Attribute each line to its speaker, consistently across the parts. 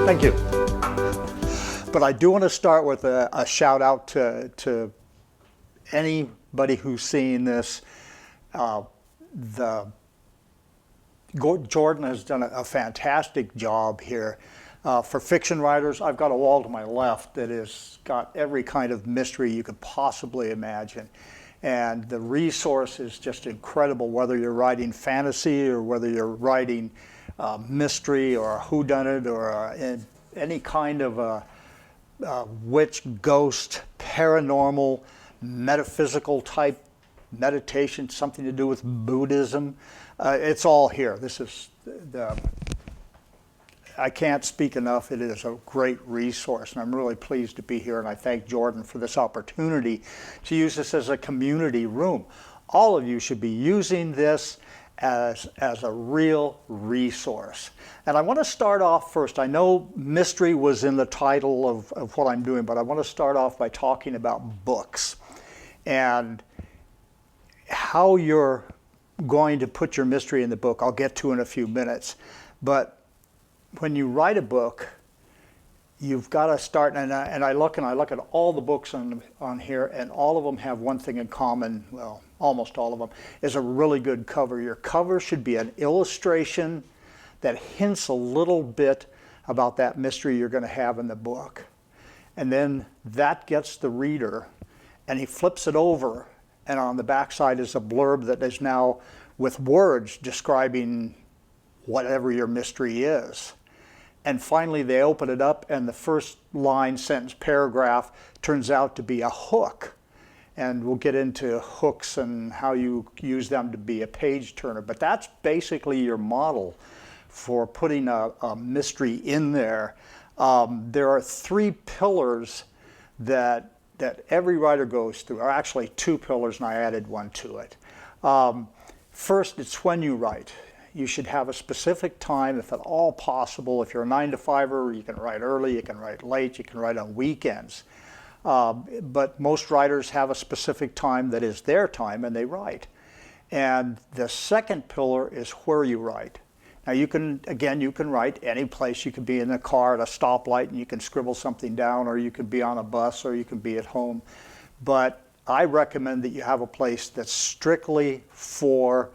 Speaker 1: Thank you. But I do want to start with a shout out to anybody who's seeing this. Jordan has done a fantastic job here. For fiction writers, I've got a wall to my left that has got every kind of mystery you could possibly imagine. And the resource is just incredible, whether you're writing fantasy or whether you're writing mystery or whodunit or any kind of witch, ghost, paranormal, metaphysical type meditation, something to do with Buddhism. It's all here. This is I can't speak enough. It is a great resource, and I'm really pleased to be here, and I thank Jordan for this opportunity to use this as a community room. All of you should be using this as a real resource. And I want to start off first. I know mystery was in the title of what I'm doing, but I want to start off by talking about books and how you're going to put your mystery in the book. I'll get to in a few minutes. But when you write a book, you've got to start, and I look at all the books on here, and all of them have one thing in common, well, almost all of them, is a really good cover. Your cover should be an illustration that hints a little bit about that mystery you're going to have in the book. And then that gets the reader, and he flips it over, and on the backside is a blurb that is now with words describing whatever your mystery is. And finally they open it up, and the first line, sentence, paragraph turns out to be a hook. And we'll get into hooks and how you use them to be a page turner. But that's basically your model for putting a mystery in there. There are three pillars that every writer goes through, or actually two pillars, and I added one to it. First, it's when you write. You should have a specific time, if at all possible. If you're a 9-to-5er, you can write early, you can write late, you can write on weekends. But most writers have a specific time that is their time, and they write. And the second pillar is where you write. Now you can write any place. You could be in a car at a stoplight and you can scribble something down, or you could be on a bus, or you can be at home. But I recommend that you have a place that's strictly for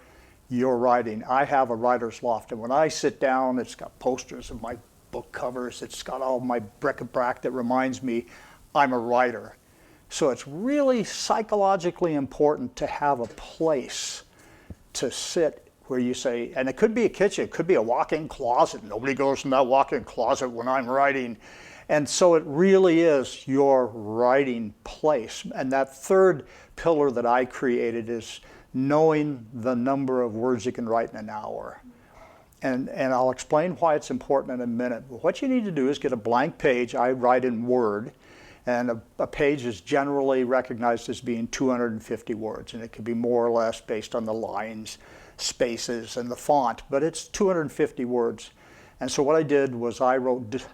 Speaker 1: your writing. I have a writer's loft, and when I sit down, it's got posters of my book covers. It's got all my bric-a-brac that reminds me I'm a writer. So it's really psychologically important to have a place to sit where you say, and it could be a kitchen, it could be a walk-in closet. Nobody goes in that walk-in closet when I'm writing. And so it really is your writing place. And that third pillar that I created is knowing the number of words you can write in an hour. And I'll explain why it's important in a minute. But what you need to do is get a blank page. I write in Word, and a page is generally recognized as being 250 words, and it can be more or less based on the lines, spaces, and the font, but it's 250 words. And so what I did was I wrote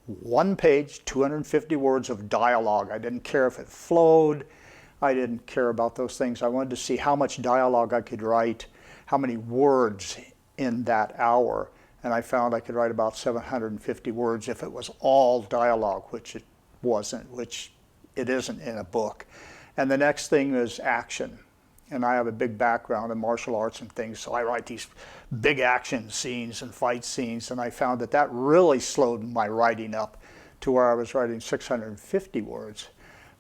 Speaker 1: one page, 250 words of dialogue. I didn't care if it flowed. I didn't care about those things. I wanted to see how much dialogue I could write, how many words in that hour. And I found I could write about 750 words if it was all dialogue, which it wasn't, which it isn't in a book. And the next thing is action. And I have a big background in martial arts and things, so I write these big action scenes and fight scenes, and I found that really slowed my writing up to where I was writing 650 words.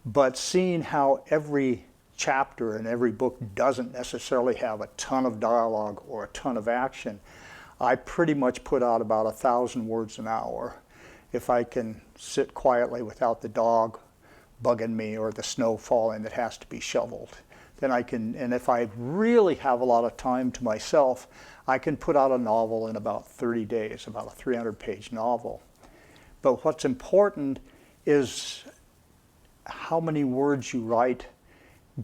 Speaker 1: But seeing how every chapter in every book doesn't necessarily have a ton of dialogue or a ton of action, I pretty much put out about 1,000 words an hour. If I can sit quietly without the dog bugging me or the snow falling that has to be shoveled, then I can, and if I really have a lot of time to myself, I can put out a novel in about 30 days, about a 300-page novel. But what's important is how many words you write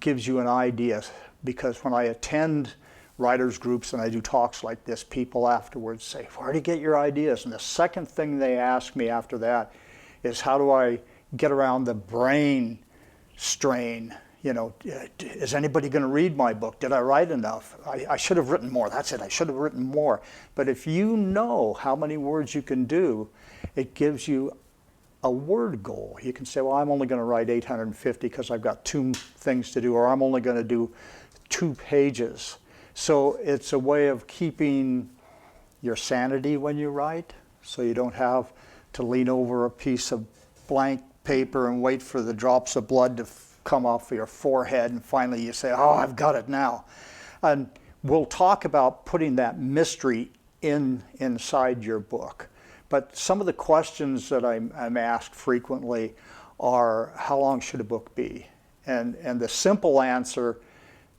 Speaker 1: gives you an idea, because when I attend writers groups and I do talks like this, people afterwards say, where do you get your ideas? And the second thing they ask me after that is, how do I get around the brain strain? You know, is anybody going to read my book? Did I write enough? I should have written more. That's it. I should have written more. But if you know how many words you can do, it gives you a word goal. You can say, well, I'm only going to write 850 because I've got 2 things to do, or I'm only going to do 2 pages. So it's a way of keeping your sanity when you write, so you don't have to lean over a piece of blank paper and wait for the drops of blood to come off your forehead, and finally you say, oh, I've got it now. And we'll talk about putting that mystery inside your book. But some of the questions that I'm asked frequently are, how long should a book be? And the simple answer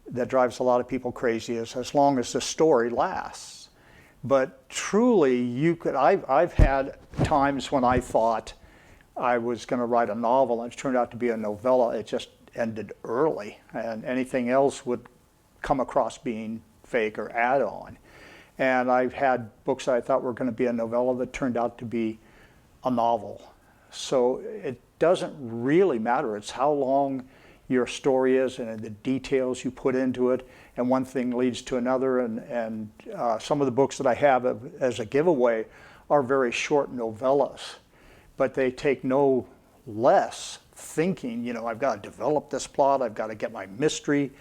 Speaker 1: that drives a lot of people crazy is, as long as the story lasts. But truly, you could, I've had times when I thought I was going to write a novel, and it turned out to be a novella. It just ended early, and anything else would come across being fake or add-on. And I've had books that I thought were going to be a novella that turned out to be a novel. So it doesn't really matter. It's how long your story is and the details you put into it, and one thing leads to another. And some of the books that I have as a giveaway are very short novellas, but they take no less thinking. You know, I've got to develop this plot, I've got to get my mystery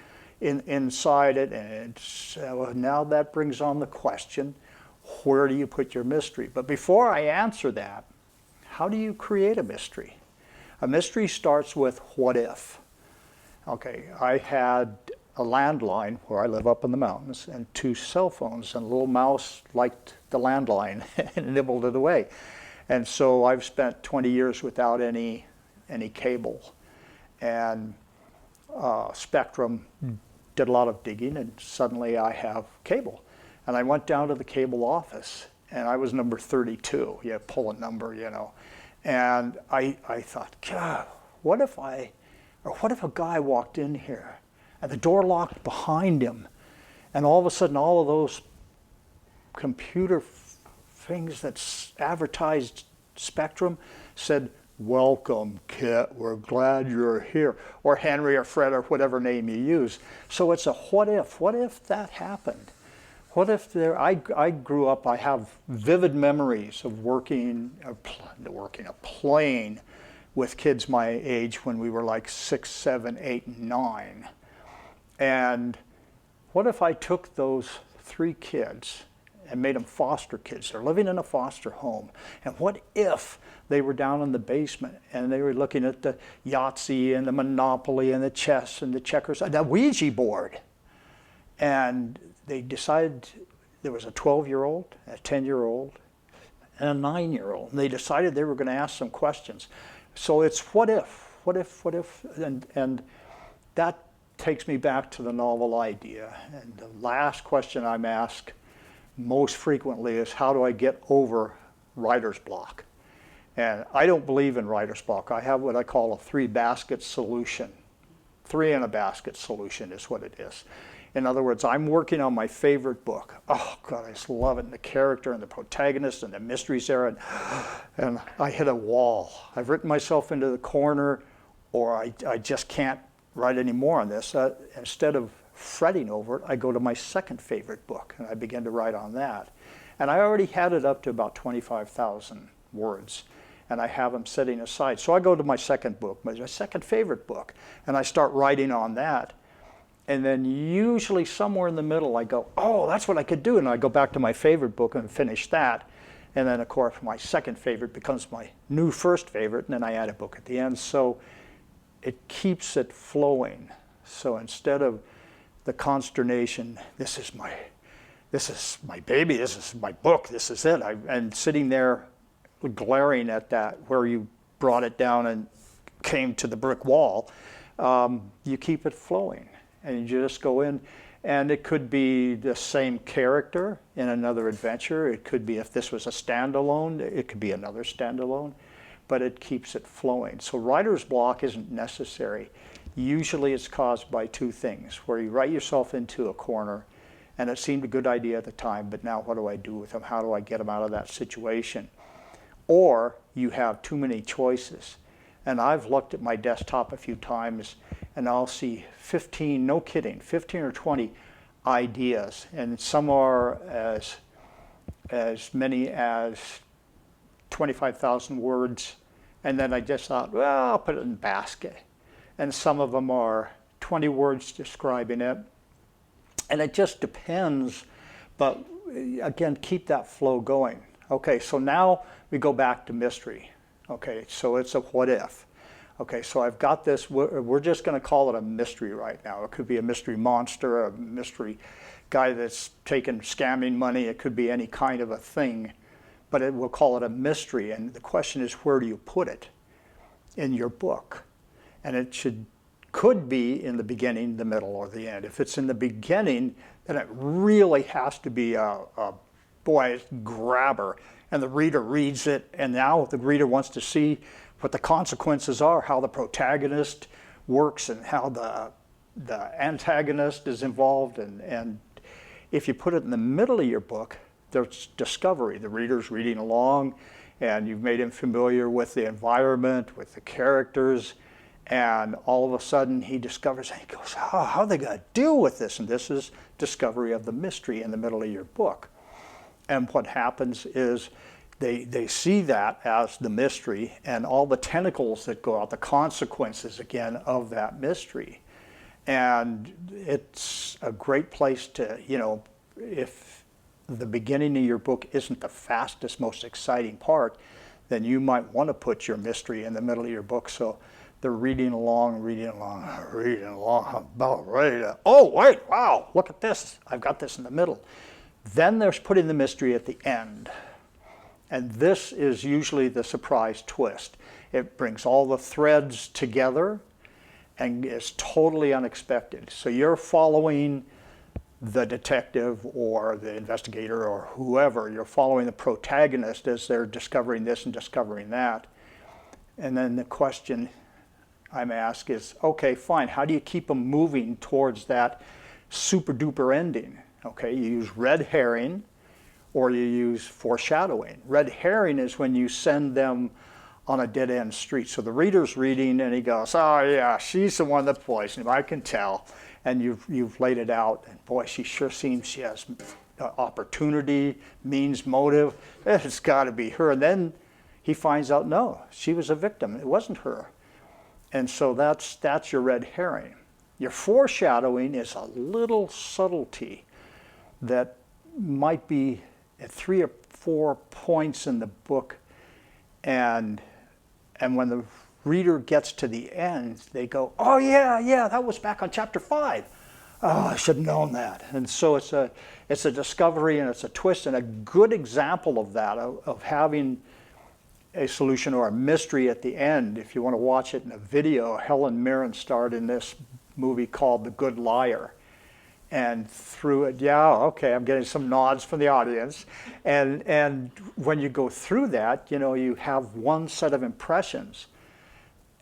Speaker 1: inside it, and now that brings on the question, where do you put your mystery? But before I answer that, how do you create a mystery? A mystery starts with what if. Okay, I had a landline where I live up in the mountains, and 2 cell phones, and a little mouse liked the landline and nibbled it away. And so I've spent 20 years without any cable. And Spectrum did a lot of digging, and suddenly I have cable. And I went down to the cable office, and I was number 32. You pull a number, you know. And I thought, God, what if a guy walked in here and the door locked behind him, and all of a sudden all of those computer things that advertised Spectrum said, welcome, Kit, we're glad you're here, or Henry or Fred or whatever name you use. So it's a what if that happened? What if I grew up, I have vivid memories of playing with kids my age when we were like 6, 7, 8, and 9. And what if I took those 3 kids and made them foster kids? They're living in a foster home. And what if they were down in the basement and they were looking at the Yahtzee and the Monopoly and the chess and the checkers and the Ouija board? And they decided, there was a 12-year-old, a 10-year-old, and a 9-year-old. And they decided they were going to ask some questions. So it's what if, and that takes me back to the novel idea. And the last question I'm asked most frequently is, how do I get over writer's block? And I don't believe in writer's block. I have what I call a 3-basket solution. 3 in a basket solution is what it is. In other words, I'm working on my favorite book. Oh God, I just love it, and the character and the protagonist and the mysteries there, and I hit a wall. I've written myself into the corner, or I just can't write any more on this. Instead of fretting over it, I go to my second favorite book, and I begin to write on that. And I already had it up to about 25,000 words, and I have them sitting aside. So I go to my second book, my second favorite book, and I start writing on that. And then usually somewhere in the middle I go, oh, that's what I could do. And I go back to my favorite book and finish that. And then, of course, my second favorite becomes my new first favorite, and then I add a book at the end. So it keeps it flowing. So instead of the consternation, this is my baby, this is my book, this is it, and sitting there glaring at that where you brought it down and came to the brick wall, you keep it flowing. And you just go in, and it could be the same character in another adventure. It could be, if this was a standalone, it could be another standalone, but it keeps it flowing. So writer's block isn't necessary. Usually it's caused by 2 things, where you write yourself into a corner, and it seemed a good idea at the time, but now what do I do with them? How do I get them out of that situation? Or you have too many choices. And I've looked at my desktop a few times, and I'll see 15, no kidding, 15 or 20 ideas, and some are as many as 25,000 words. And then I just thought, well, I'll put it in basket. And some of them are 20 words describing it. And it just depends, but again, keep that flow going. Okay, so now we go back to mystery. Okay, so it's a what if. Okay, so I've got this, we're just going to call it a mystery right now. It could be a mystery monster, a mystery guy that's taking scamming money. It could be any kind of a thing, but we'll call it a mystery. And the question is, where do you put it in your book? And it could be in the beginning, the middle, or the end. If it's in the beginning, then it really has to be a grabber. And the reader reads it, and now the reader wants to see what the consequences are, how the protagonist works, and how the antagonist is involved. And if you put it in the middle of your book, there's discovery. The reader's reading along, and you've made him familiar with the environment, with the characters, and all of a sudden he discovers, and he goes, oh, how are they going to deal with this? And this is discovery of the mystery in the middle of your book. And what happens is they see that as the mystery and all the tentacles that go out, the consequences, again, of that mystery. And it's a great place to, if the beginning of your book isn't the fastest, most exciting part, then you might want to put your mystery in the middle of your book. So they're reading along, about ready to, oh, wait, wow, look at this. I've got this in the middle. Then there's putting the mystery at the end. And this is usually the surprise twist. It brings all the threads together and is totally unexpected. So you're following the detective or the investigator or whoever. You're following the protagonist as they're discovering this and discovering that. And then the question I'm asked is, okay, fine, how do you keep them moving towards that super duper ending? Okay, you use red herring or you use foreshadowing. Red herring is when you send them on a dead end street. So the reader's reading and he goes, oh yeah, she's the one that poisoned him, I can tell. And you've laid it out, and boy, she sure seems she has opportunity, means, motive. It's got to be her. And then he finds out, no, she was a victim. It wasn't her. And so that's your red herring. Your foreshadowing is a little subtlety that might be at 3 or 4 points in the book, and when the reader gets to the end, they go, oh yeah, that was back on chapter 5. Oh, I should have known that. And so it's a discovery and it's a twist, and a good example of that, of having a solution or a mystery at the end. If you want to watch it in a video, Helen Mirren starred in this movie called The Good Liar. And through it, yeah, okay, I'm getting some nods from the audience. And when you go through that, you have one set of impressions.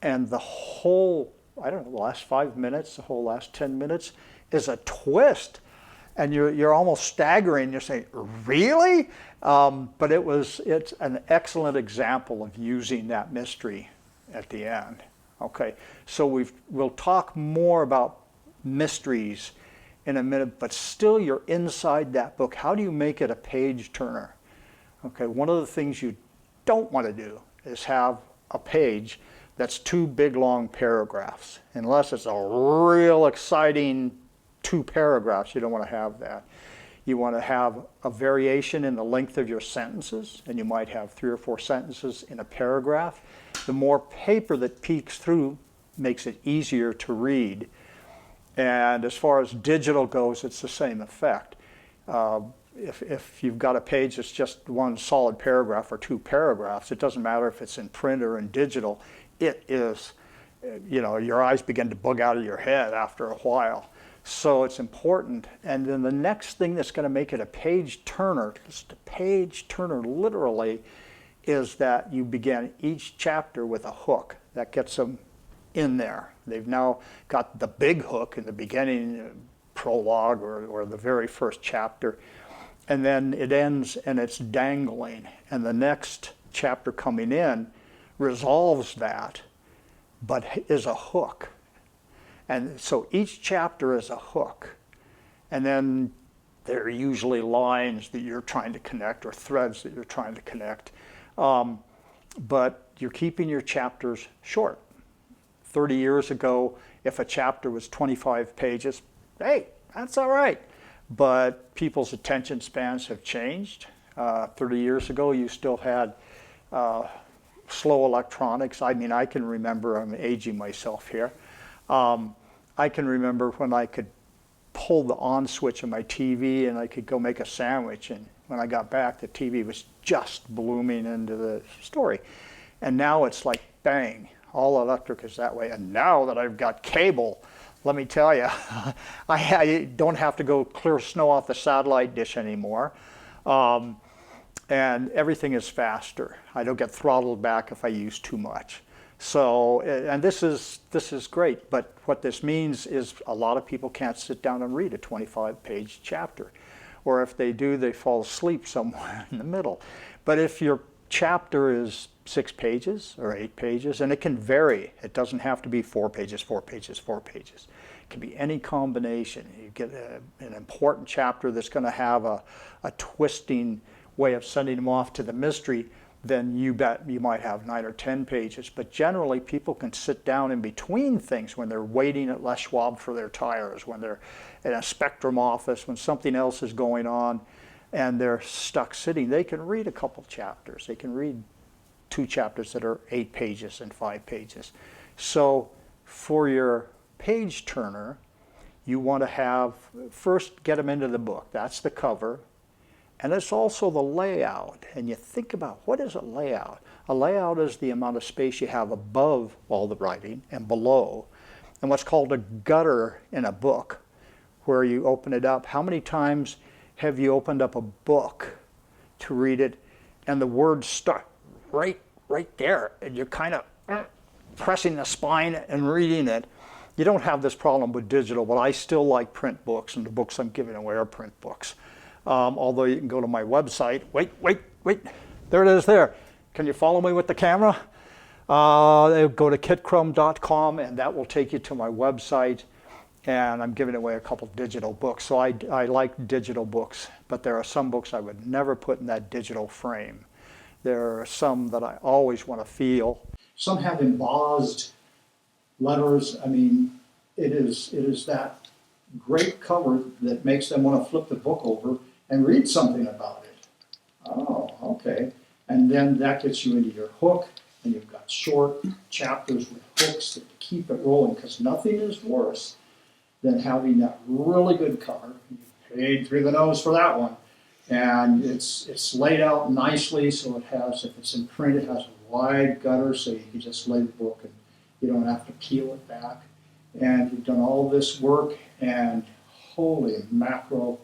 Speaker 1: And the whole, I don't know, the last 5 minutes, the whole last 10 minutes is a twist. And you're almost staggering. You're saying, really? But it's an excellent example of using that mystery at the end. Okay, so we'll talk more about mysteries in a minute, but still you're inside that book. How do you make it a page turner? Okay, one of the things you don't want to do is have a page that's 2 big long paragraphs. Unless it's a real exciting 2 paragraphs, you don't want to have that. You want to have a variation in the length of your sentences, and you might have 3 or 4 sentences in a paragraph. The more paper that peeks through makes it easier to read. And as far as digital goes, it's the same effect. If you've got a page that's just 1 solid paragraph or 2 paragraphs, it doesn't matter if it's in print or in digital. It is, your eyes begin to bug out of your head after a while. So it's important. And then the next thing that's going to make it a page turner, just a page turner literally, is that you begin each chapter with a hook that gets them in there. They've now got the big hook in the beginning, prologue or the very first chapter, and then it ends and it's dangling. And the next chapter coming in resolves that, but is a hook. And so each chapter is a hook. And then there are usually lines that you're trying to connect or threads that you're trying to connect. But you're keeping your chapters short. 30 years ago, if a chapter was 25 pages, hey, that's all right. But people's attention spans have changed. 30 years ago, you still had slow electronics. I mean, I can remember, I'm aging myself here. I can remember when I could pull the on switch on my TV and I could go make a sandwich, and when I got back, the TV was just blooming into the story. And now it's like, bang, all electric is that way. And now that I've got cable, let me tell you, I don't have to go clear snow off the satellite dish anymore. And everything is faster. I don't get throttled back if I use too much. So, and this is great, but what this means is a lot of people can't sit down and read a 25-page chapter. Or if they do, they fall asleep somewhere in the middle. But if your chapter is 6 pages or 8 pages, and it can vary. It doesn't have to be 4 pages, 4 pages, 4 pages. It can be any combination. You get an important chapter that's going to have a twisting way of sending them off to the mystery, then you bet you might have 9 or 10 pages. But generally, people can sit down in between things when they're waiting at Les Schwab for their tires, when they're in a Spectrum office, when something else is going on, and they're stuck sitting. They can read a couple chapters. They can read 2 chapters that are 8 pages and 5 pages. So for your page turner, you want to have, first get them into the book. That's the cover. And it's also the layout. And you think about, what is a layout? A layout is the amount of space you have above all the writing and below. And what's called a gutter in a book, where you open it up. How many times have you opened up a book to read it and the words start right there, and you're kind of pressing the spine and reading it? You don't have this problem with digital, but I still like print books, and the books I'm giving away are print books. Although you can go to my website. Wait, there it is there. Can you follow me with the camera? Go to kitcrumb.com, and that will take you to my website, and I'm giving away a couple digital books. So I like digital books, but there are some books I would never put in that digital frame. There are some that I always want to feel. Some have embossed letters. I mean, it is that great cover that makes them want to flip the book over and read something about it. Oh, okay. And then that gets you into your hook, and you've got short chapters with hooks that keep it rolling, because nothing is worse than having that really good cover. You paid through the nose for that one. And it's laid out nicely, so it has, if it's in print, it has a wide gutter, so you can just lay the book and you don't have to peel it back. And you've done all this work, and holy mackerel,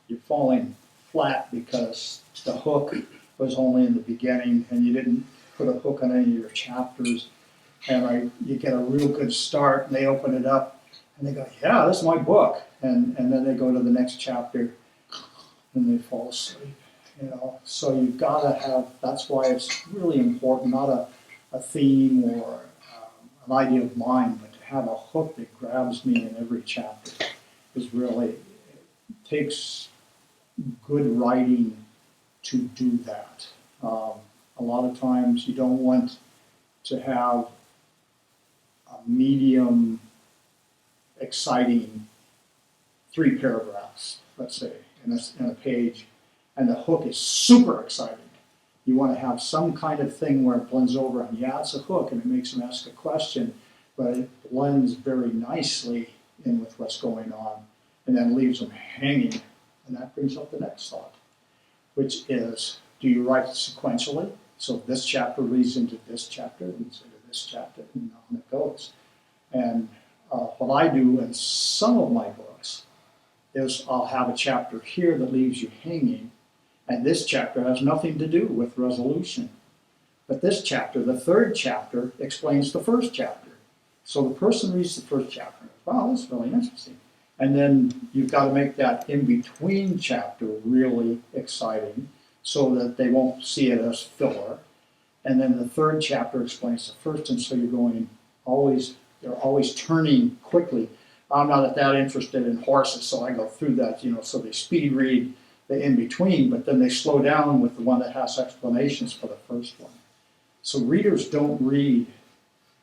Speaker 1: you're falling flat because the hook was only in the beginning, and you didn't put a hook on any of your chapters. And you get a real good start, and they open it up, and they go, yeah, this is my book. And then they go to the next chapter, and they fall asleep. So you've got to have, that's why it's really important, not a theme or an idea of mine, but to have a hook that grabs me in every chapter is really, it takes good writing to do that. A lot of times you don't want to have a medium, exciting 3 paragraphs, let's say, in a page, and the hook is super exciting. You want to have some kind of thing where it blends over, and yeah, it's a hook, and it makes them ask a question, but it blends very nicely in with what's going on, and then leaves them hanging. And that brings up the next thought, which is, do you write sequentially? So this chapter leads into this chapter, leads into this chapter, and on it goes. And what I do in some of my books is I'll have a chapter here that leaves you hanging, and this chapter has nothing to do with resolution. But this chapter, the 3rd chapter, explains the 1st chapter. So the person reads the 1st chapter, wow, this is really interesting. And then you've got to make that in-between chapter really exciting so that they won't see it as filler.
Speaker 2: And then the third chapter explains the first, and so you're going they're always turning quickly. I'm not that interested in horses, so I go through that, so they speed read the in-between, but then they slow down with the one that has explanations for the first one. So readers don't read,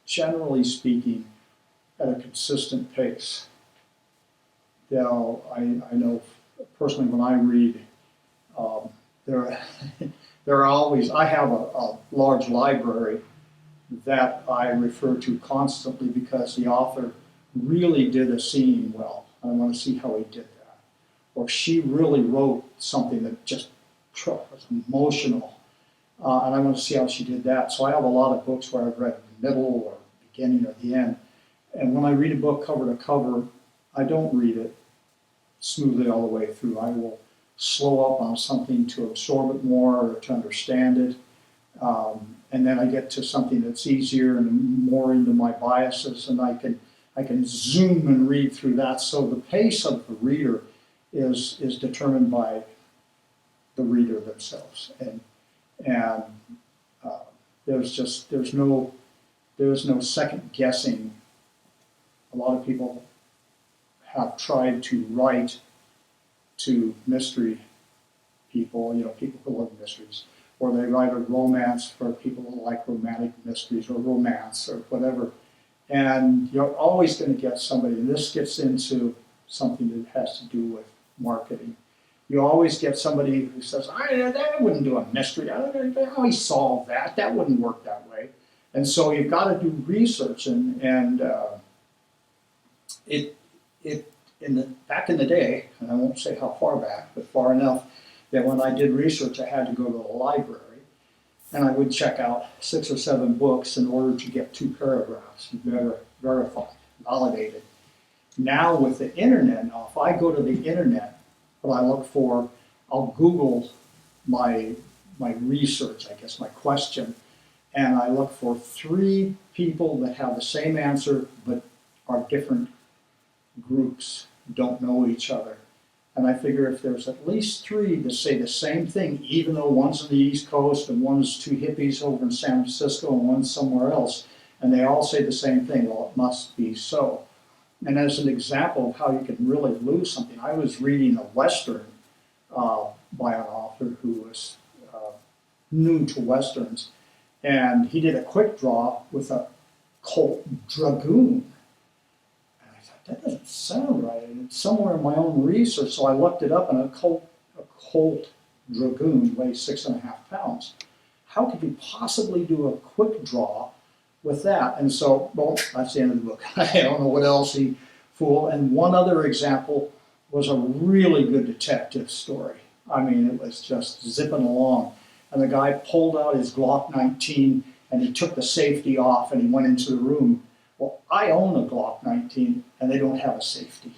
Speaker 2: generally speaking, at a consistent pace. I know personally when I read, there are always, I have a large library that I refer to constantly because the author really did a scene well. I want to see how he did that. Or she really wrote something that just was emotional, and I want to see how she did that. So I have a lot of books where I've read the middle or beginning or the end. And when I read a book cover to cover, I don't read it smoothly all the way through. I will slow up on something to absorb it more or to understand it. And then I get to something that's easier and more into my biases, and I can zoom and read through that. So the pace of the reader is determined by the reader themselves, and there's no second guessing. A lot of people have tried to write to mystery people, people who love mysteries, or they write a romance for people who like romantic mysteries or romance or whatever. And you're always going to get somebody, and this gets into something that has to do with marketing. You always get somebody who says, I wouldn't do a mystery. I don't know how he solved that. That wouldn't work that way. And so you've got to do research, and back in the day, and I won't say how far back, but far enough, that when I did research, I had to go to the library, and I would check out 6 or 7 books in order to get 2 paragraphs, verified, validated. Now with the internet, if I go to the internet, what I look for, I'll Google my research, I guess my question, and I look for 3 people that have the same answer but are different groups, don't know each other. And I figure if there's at least 3 that say the same thing, even though one's on the East Coast and one's 2 hippies over in San Francisco and one's somewhere else, and they all say the same thing, well, it must be so. And as an example of how you can really lose something, I was reading a Western by an author who was new to Westerns, and he did a quick draw with a Colt Dragoon. That doesn't sound right. And it's somewhere in my own research, so I looked it up, and a Colt Dragoon weighs 6.5 pounds. How could you possibly do a quick draw with that? And so, well, that's the end of the book. I don't know what else he fooled. And one other example was a really good detective story. I mean, it was just zipping along. And the guy pulled out his Glock 19, and he took the safety off, and he went into the room. Well, I own a Glock 19, and they don't have a safety.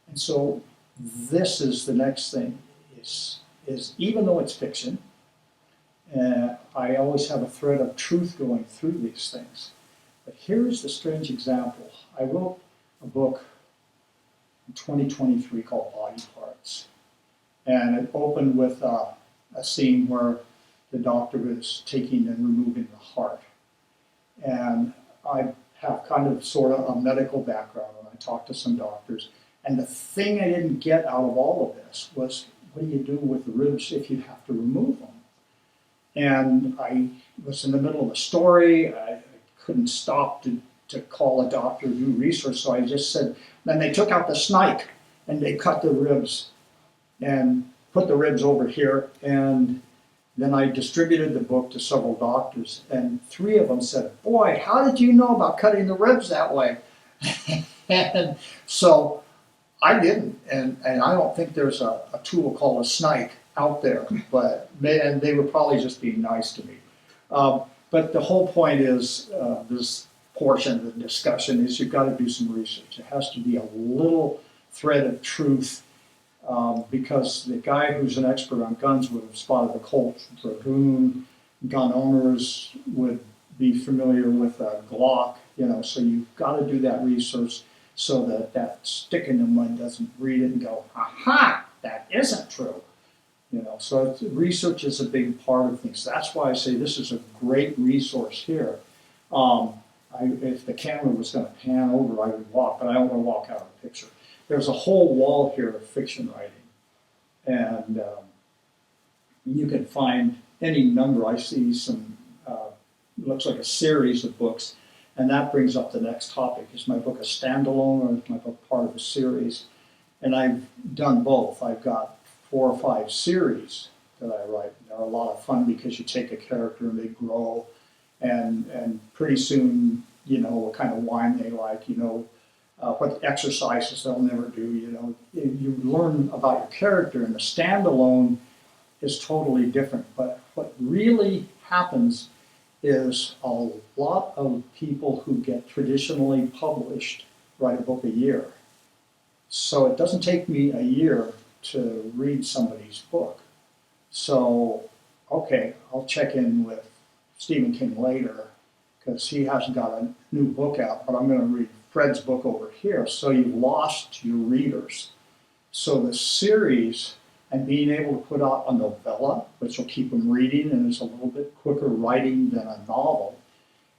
Speaker 2: And so this is the next thing, is even though it's fiction, I always have a thread of truth going through these things. But here's the strange example. I wrote a book in 2023 called Body Parts. And it opened with a scene where the doctor was taking and removing the heart. And I have kind of sort of a medical background, and I talked to some doctors. And the thing I didn't get out of all of this was, what do you do with the ribs if you have to remove them? And I was in the middle of a story. I couldn't stop to call a doctor to do research, so I just said, then they took out the snike, and they cut the ribs and put the ribs over here. And then I distributed the book to several doctors, and 3 of them said, boy, how did you know about cutting the ribs that way? And so I didn't, and I don't think there's a tool called a snike out there, but they were probably just being nice to me. But the whole point is, this portion of the discussion is you've got to do some research. It has to be a little thread of truth, because the guy who's an expert on guns would have spotted the Colt Dragoon. Gun owners would be familiar with a Glock, so you've got to do that research so that stick in the mud doesn't read it and go, aha, that isn't true. You know, so research is a big part of things. That's why I say this is a great resource here. If the camera was going to pan over, I would walk, but I don't want to walk out of the picture. There's a whole wall here of fiction writing, and you can find any number. I see some, looks like a series of books, and that brings up the next topic. Is my book a standalone or is my book part of a series? And I've done both. I've got 4 or 5 series that I write. They're a lot of fun because you take a character and they grow, and pretty soon you know what kind of wine they like, you know what exercises they'll never do, you know. You learn about your character, and the standalone is totally different. But what really happens is a lot of people who get traditionally published write a book a year. So it doesn't take me a year to read somebody's book. So, okay, I'll check in with Stephen King later because he hasn't got a new book out, but I'm going to read Fred's book over here. So you've lost your readers. So the series and being able to put out a novella, which will keep them reading and is a little bit quicker writing than a novel,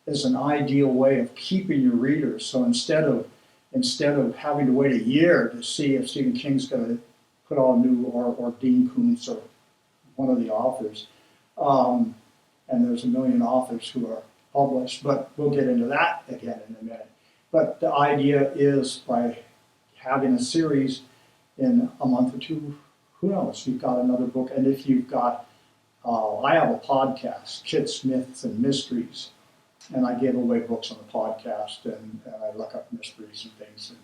Speaker 2: is an ideal way of keeping your readers. So instead of having to wait a year to see if Stephen King's going to put out a new, or Dean Koontz or one of the authors, and there's a million authors who are published, but we'll get into that again in a minute. But the idea is by having a series in a month or two, who knows, you've got another book. And if you've got, I have a podcast, Kids, Myths, and Mysteries, and I give away books on the podcast, and I look up mysteries and things, and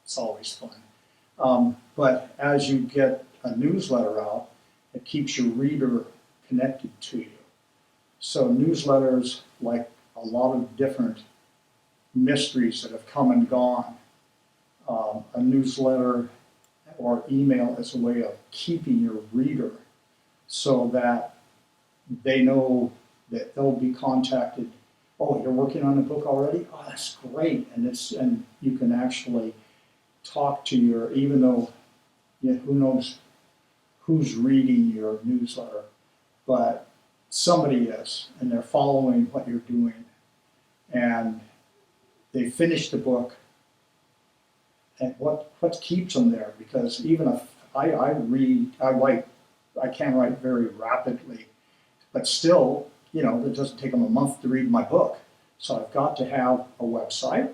Speaker 2: it's always fun. But as you get a newsletter out, it keeps your reader connected to you. So newsletters, like a lot of different mysteries that have come and gone, a newsletter or email is a way of keeping your reader so that they know that they'll be contacted. Oh, you're working on a book already? Oh, that's great. And you can actually talk to your, even though, you know, who knows who's reading your newsletter, but somebody is, and they're following what you're doing, and they finish the book. And what keeps them there? Because even if I can write very rapidly, but still, you know, it doesn't take them a month to read my book. So I've got to have a website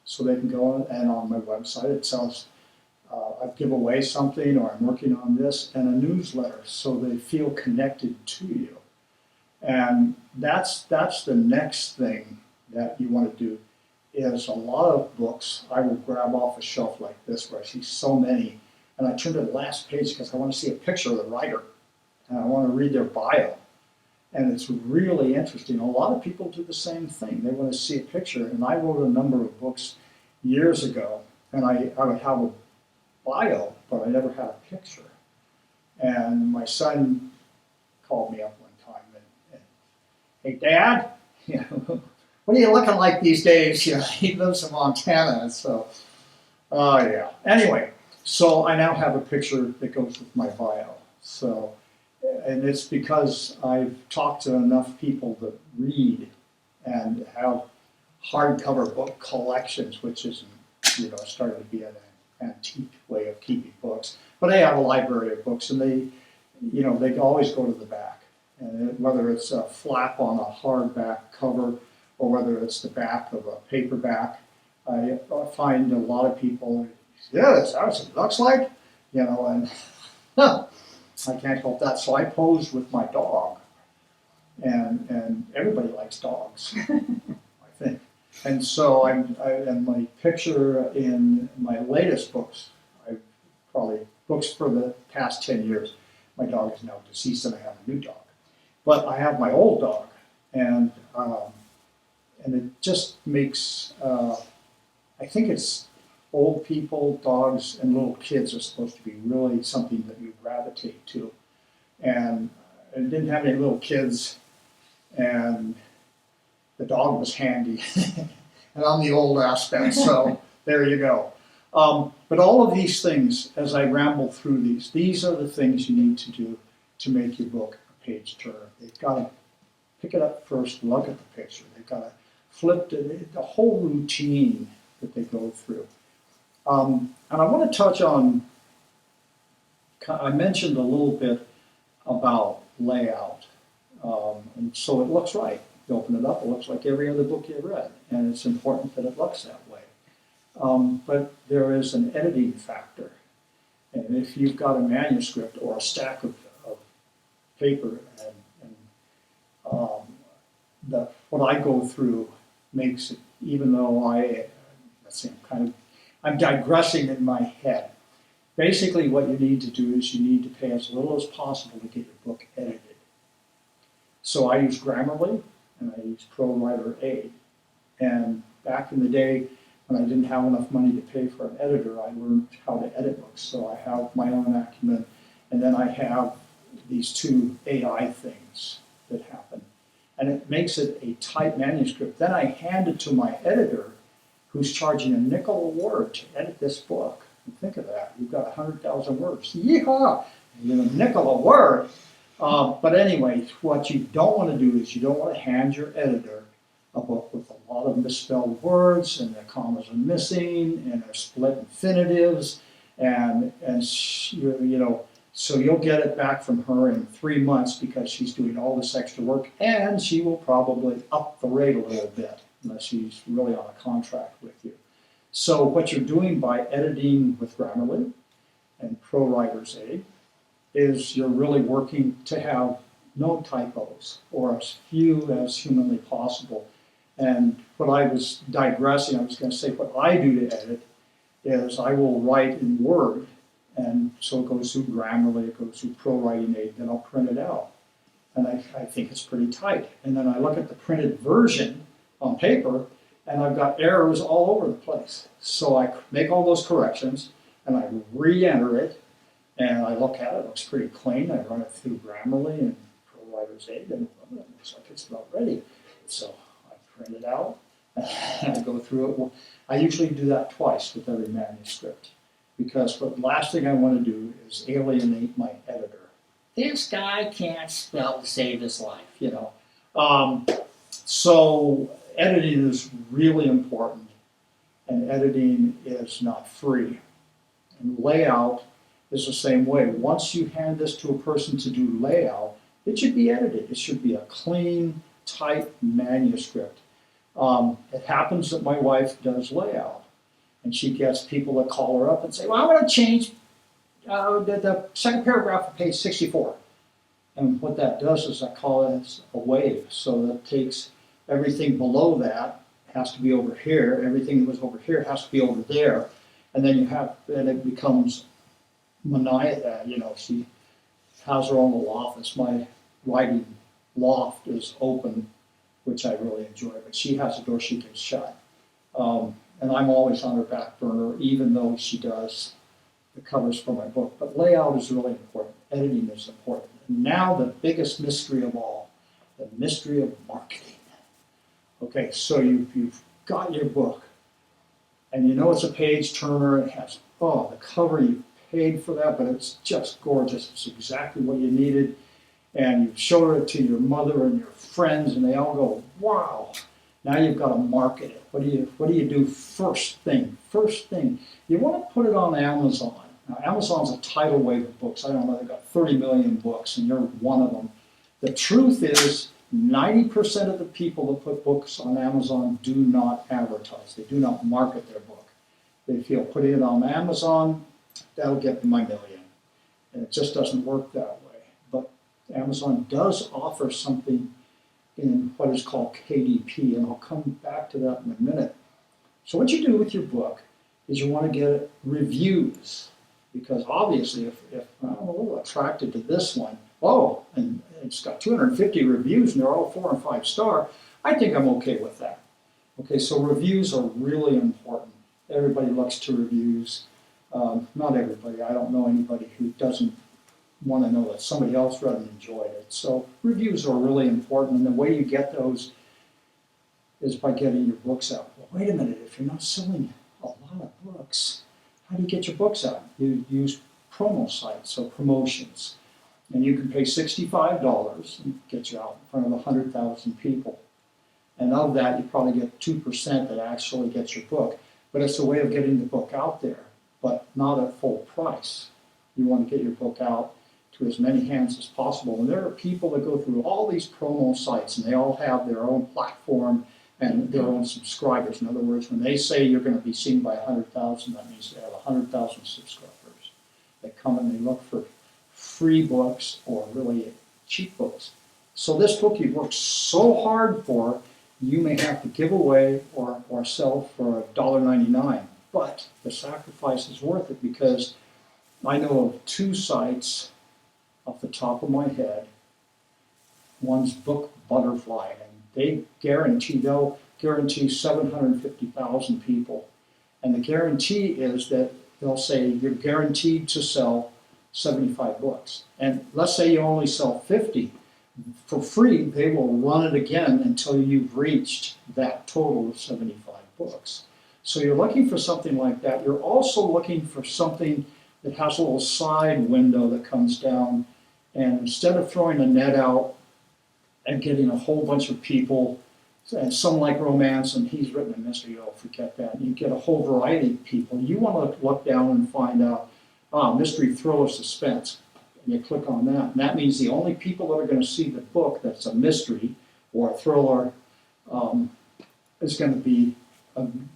Speaker 2: so they can go, and on my website it says I give away something, or I'm working on this, and a newsletter so they feel connected to you. And that's the next thing that you want to do. Is a lot of books I will grab off a shelf like this where I see so many, and I turn to the last page because I want to see a picture of the writer and I want to read their bio. And it's really interesting. A lot of people do the same thing. They want to see a picture. And I wrote a number of books years ago, and I would have a bio, but I never had a picture. And my son called me up one time and hey, Dad, you know, what are you looking like these days? You know, he lives in Montana, so, yeah. Anyway, so I now have a picture that goes with my bio. So, and it's because I've talked to enough people that read and have hardcover book collections, which is, you know, starting to be an antique way of keeping books. But they have a library of books, and they, you know, they always go to the back. And whether it's a flap on a hardback cover, or whether it's the back of a paperback, I find a lot of people, yeah, that's how it looks like, you know, and I can't help that. So I posed with my dog, and everybody likes dogs, I think. And so and my picture in my latest books, I've probably books for the past 10 years, my dog is now deceased and I have a new dog. But I have my old dog, and it just makes, I think it's old people, dogs, and little kids are supposed to be really something that you gravitate to. And I didn't have any little kids, and the dog was handy. And I'm the old aspect, so there you go. But all of these things, as I ramble through these are the things you need to do to make your book a page turner. They've got to pick it up first, look at the picture. They've got to flip the whole routine that they go through. And I want to touch on, I mentioned a little bit about layout. And so it looks right. You open it up, it looks like every other book you've read. And it's important that it looks that way. But there is an editing factor. And if you've got a manuscript or a stack of paper, what I go through makes it, even though let's see, I'm digressing in my head. Basically, what you need to do is you need to pay as little as possible to get your book edited. So I use Grammarly and I use ProWriter Aid. And back in the day, when I didn't have enough money to pay for an editor, I learned how to edit books. So I have my own acumen, and then I have these two AI things that happen. And it makes it a tight manuscript. Then I hand it to my editor, who's charging $0.05 a word to edit this book. And think of that, you've got 100,000 words. Yeehaw! $0.05 a word. But anyway, what you don't want to do is you don't want to hand your editor a book with a lot of misspelled words, and the commas are missing, and they're split infinitives, and so you'll get it back from her in 3 months because she's doing all this extra work, and she will probably up the rate a little bit unless she's really on a contract with you. So what you're doing by editing with Grammarly and ProWriter's Aid is you're really working to have no typos or as few as humanly possible. And what I was digressing, I was going to say what I do to edit is I will write in Word, and so it goes through Grammarly, it goes through ProWriting Aid, then I'll print it out. And I think it's pretty tight. And then I look at the printed version on paper, and I've got errors all over the place. So I make all those corrections, and I re-enter it, and I look at it, it looks pretty clean. I run it through Grammarly and ProWriter's Aid, and it looks like it's about ready. So I print it out, and I go through it. Well, I usually do that twice with every manuscript, because the last thing I want to do is alienate my editor. This guy can't spell to save his life, So editing is really important, and editing is not free. And layout is the same way. Once you hand this to a person to do layout, it should be edited. It should be a clean, tight manuscript. It happens that my wife does layout, and she gets people that call her up and say, well, I want to change the second paragraph of page 64. And what that does is I call it a wave. So that takes everything below that has to be over here. Everything that was over here has to be over there. And then it becomes maniacal. She has her own little office. My writing loft is open, which I really enjoy, but she has a door she can shut. And I'm always on her back burner, even though she does the covers for my book. But layout is really important. Editing is important. And now the biggest mystery of all, the mystery of marketing. Okay, so you've got your book, and it's a page turner. It has, the cover, you paid for that, but it's just gorgeous. It's exactly what you needed. And you showed it to your mother and your friends, and they all go, wow. Now you've got to market it. What do you do first thing? First thing, you want to put it on Amazon. Now, Amazon's a tidal wave of books. I don't know, they've got 30 million books, and you're one of them. The truth is, 90% of the people that put books on Amazon do not advertise. They do not market their book. They feel putting it on Amazon, that'll get me my million. And it just doesn't work that way. But Amazon does offer something in what is called KDP, and I'll come back to that in a minute. So what you do with your book is you want to get reviews, because obviously if I'm a little attracted to this one, and it's got 250 reviews and they're all 4 and 5 star, I think I'm okay with that. Okay, so reviews are really important. Everybody looks to reviews. Not everybody. I don't know anybody who doesn't want to know that somebody else read and enjoyed it. So reviews are really important, and the way you get those is by getting your books out. Well, wait a minute, if you're not selling a lot of books, How do you get your books out? You use promo sites, so promotions. And you can pay $65 and get you out in front of 100,000 people. And of that, you probably get 2% that actually gets your book. But it's a way of getting the book out there, but not at full price. You want to get your book out to as many hands as possible. And there are people that go through all these promo sites, and they all have their own platform and their own subscribers. In other words, when they say you're going to be seen by 100,000, that means they have 100,000 subscribers. They come and they look for free books or really cheap books. So this book you've worked so hard for, you may have to give away or sell for $1.99. But the sacrifice is worth it, because I know of 2 sites off the top of my head. One's Book Butterfly, and they'll guarantee 750,000 people. And the guarantee is that they'll say you're guaranteed to sell 75 books. And let's say you only sell 50. For free, they will run it again until you've reached that total of 75 books. So you're looking for something like that. You're also looking for something that has a little side window that comes down, and instead of throwing a net out and getting a whole bunch of people, and some like romance, and he's written a mystery, oh, forget that. And you get a whole variety of people. You want to look down and find out, mystery, thriller, suspense. And you click on that. And that means the only people that are going to see the book that's a mystery or a thriller is going to be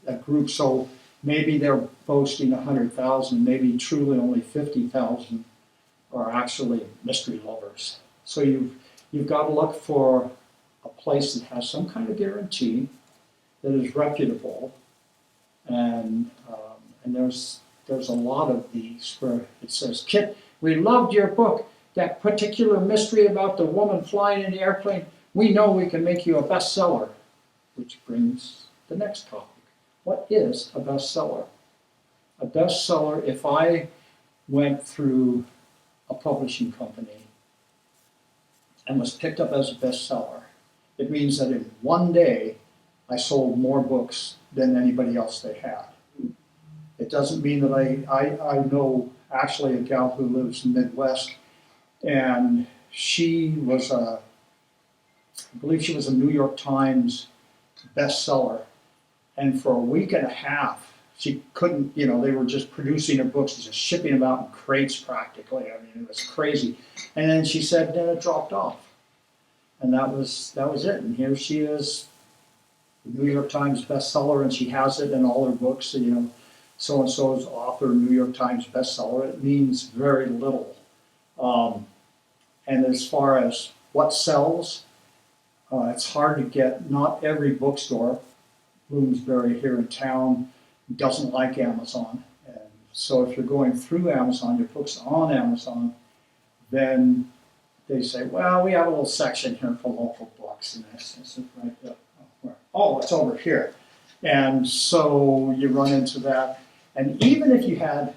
Speaker 2: a group. So maybe they're boasting 100,000, maybe truly only 50,000 are actually mystery lovers. So you've got to look for a place that has some kind of guarantee, that is reputable, and there's a lot of these where it says, Kit, we loved your book, that particular mystery about the woman flying in the airplane. We know we can make you a bestseller, which brings the next topic. What is a bestseller? A bestseller, if I went through a publishing company and was picked up as a bestseller, it means that in one day I sold more books than anybody else they had. It doesn't mean that I know actually a gal who lives in the Midwest, and she was I believe she was a New York Times bestseller, and for a week and a half she couldn't, they were just producing her books, just shipping them out in crates practically. I mean, it was crazy. And then she said that it dropped off. And that was it. And here she is, New York Times bestseller, and she has it in all her books. So-and-so's author, New York Times bestseller. It means very little. And as far as what sells, it's hard to get. Not every bookstore, Bloomsbury here in town, doesn't like Amazon. And so if you're going through Amazon, your book's on Amazon, then they say, well, we have a little section here for local books, and this is right there. Oh, it's over here. And so you run into that. And even if you had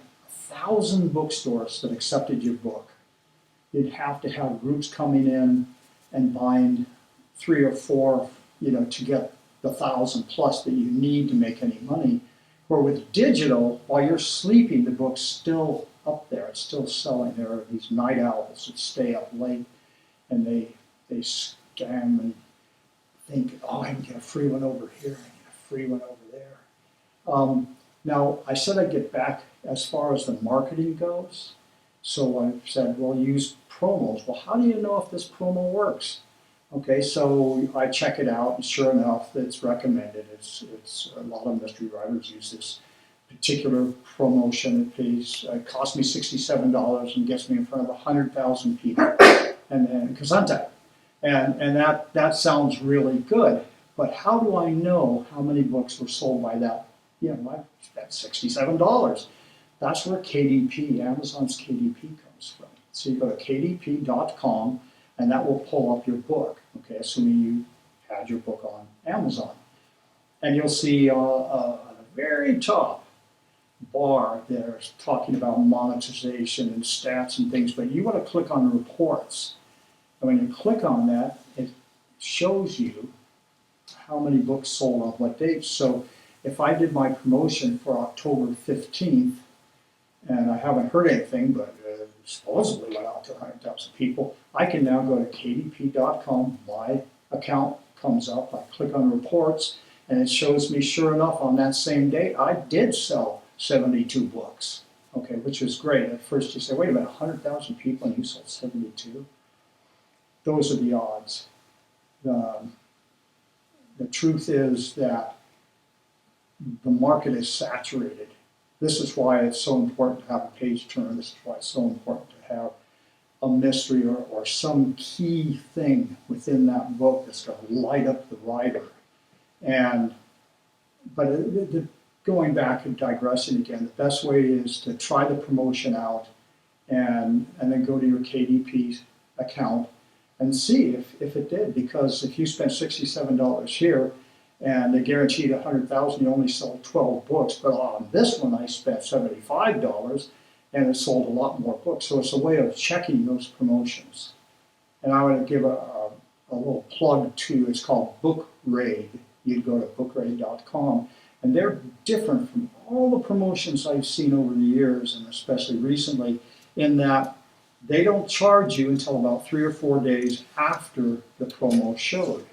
Speaker 2: 1,000 bookstores that accepted your book, you'd have to have groups coming in and bind 3 or 4, to get the 1,000 plus that you need to make any money. Where with digital, while you're sleeping, the book's still up there. It's still selling. There are these night owls that stay up late, and they scan and think, oh, I can get a free one over here, I can get a free one over there. Now, I said I'd get back as far as the marketing goes. So I said, well, use promos. Well, how do you know if this promo works? Okay, so I check it out, and sure enough, it's recommended. It's a lot of mystery writers use this particular promotion. It costs me $67 and gets me in front of 100,000 people, and Gesundheit. And that sounds really good. But how do I know how many books were sold by that? That's $67. That's where KDP, Amazon's KDP comes from. So you go to kdp.com, and that will pull up your book, okay, assuming you had your book on Amazon. And you'll see on the very top bar there talking about monetization and stats and things, but you want to click on reports. And when you click on that, it shows you how many books sold on what dates. So if I did my promotion for October 15th, and I haven't heard anything, but supposedly went out to 100,000 people. I can now go to kdp.com, my account comes up, I click on reports, and it shows me, sure enough, on that same date, I did sell 72 books, okay, which was great. At first you say, wait a minute, 100,000 people and you sold 72? Those are the odds. The truth is that the market is saturated. This is why it's so important to have a page turner. This is why it's so important to have a mystery or some key thing within that book that's going to light up the writer. Going back and digressing again, the best way is to try the promotion out and then go to your KDP account and see if it did. Because if you spent $67 here and they guaranteed 100,000, you only sold 12 books. But on this one, I spent $75 and it sold a lot more books. So it's a way of checking those promotions. And I want to give a little plug to, it's called Book Raid. You'd go to bookraid.com. And they're different from all the promotions I've seen over the years, and especially recently, in that they don't charge you until about 3 or 4 days after the promo showed.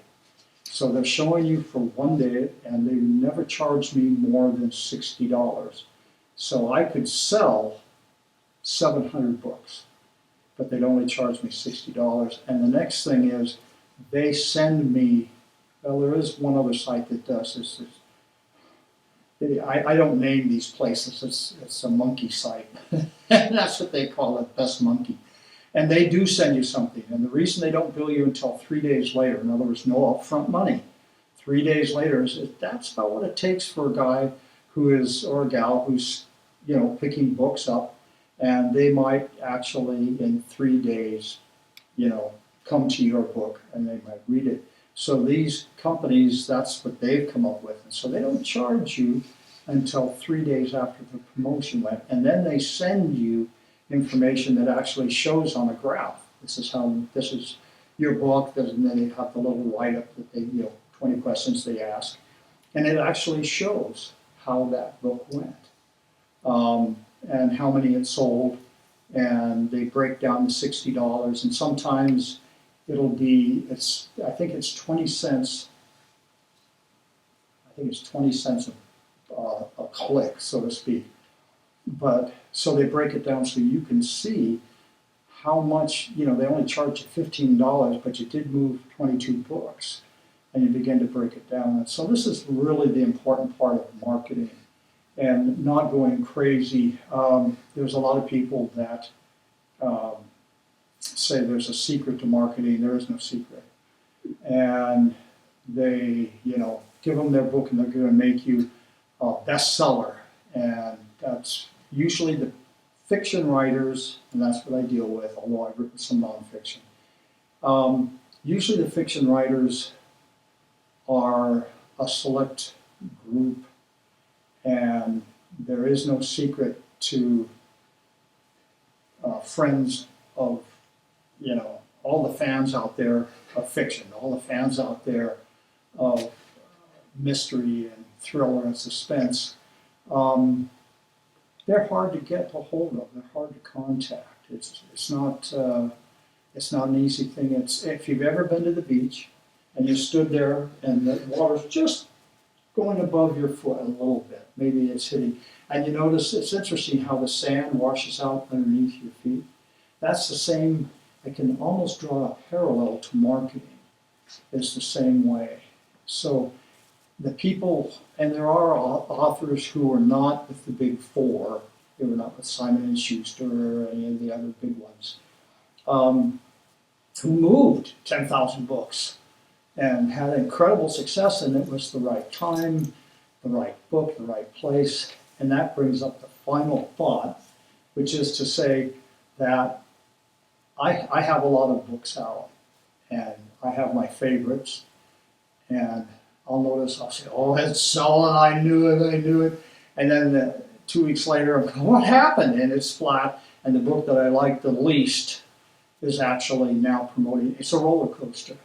Speaker 2: So they're showing you for 1 day, and they never charged me more than $60. So I could sell 700 books, but they'd only charge me $60. And the next thing is, they send me, well, there is one other site that does this. I don't name these places, it's a monkey site. That's what they call it, Best Monkey. And they do send you something, and the reason they don't bill you until 3 days later, in other words, no upfront money, 3 days later, is that's about what it takes for a guy who is, or a gal who's, picking books up, and they might actually in 3 days, come to your book and they might read it. So these companies, that's what they've come up with. And so they don't charge you until 3 days after the promotion went. And then they send you information that actually shows on a graph. This is your book, and then they have the little write-up that they, 20 questions they ask. And it actually shows how that book went, and how many it sold. And they break down the $60. And sometimes it'll be, I think it's 20 cents. I think it's 20 cents a click, so to speak. But so they break it down so you can see how much, they only charge you $15, but you did move 22 books, and you begin to break it down. And so this is really the important part of marketing and not going crazy. There's a lot of people that say there's a secret to marketing. There is no secret. And they, give them their book and they're going to make you a bestseller. And that's usually the fiction writers, and that's what I deal with, although I've written some nonfiction. Usually the fiction writers are a select group, and there is no secret to friends of, all the fans out there of fiction, all the fans out there of mystery and thriller and suspense. They're hard to get a hold of. They're hard to contact. It's not an easy thing. If you've ever been to the beach and you stood there and the water's just going above your foot a little bit, maybe it's hitting, and you notice it's interesting how the sand washes out underneath your feet. That's the same. I can almost draw a parallel to marketing. It's the same way. So the people, and there are authors who are not with the big four, they were not with Simon & Schuster or any of the other big ones, who moved 10,000 books and had incredible success, and it was the right time, the right book, the right place. And that brings up the final thought, which is to say that I have a lot of books out, and I have my favorites, and I'll say, oh, it's selling, I knew it. And then 2 weeks later, I'm going, what happened? And it's flat, and the book that I like the least is actually now promoting. It's a roller coaster.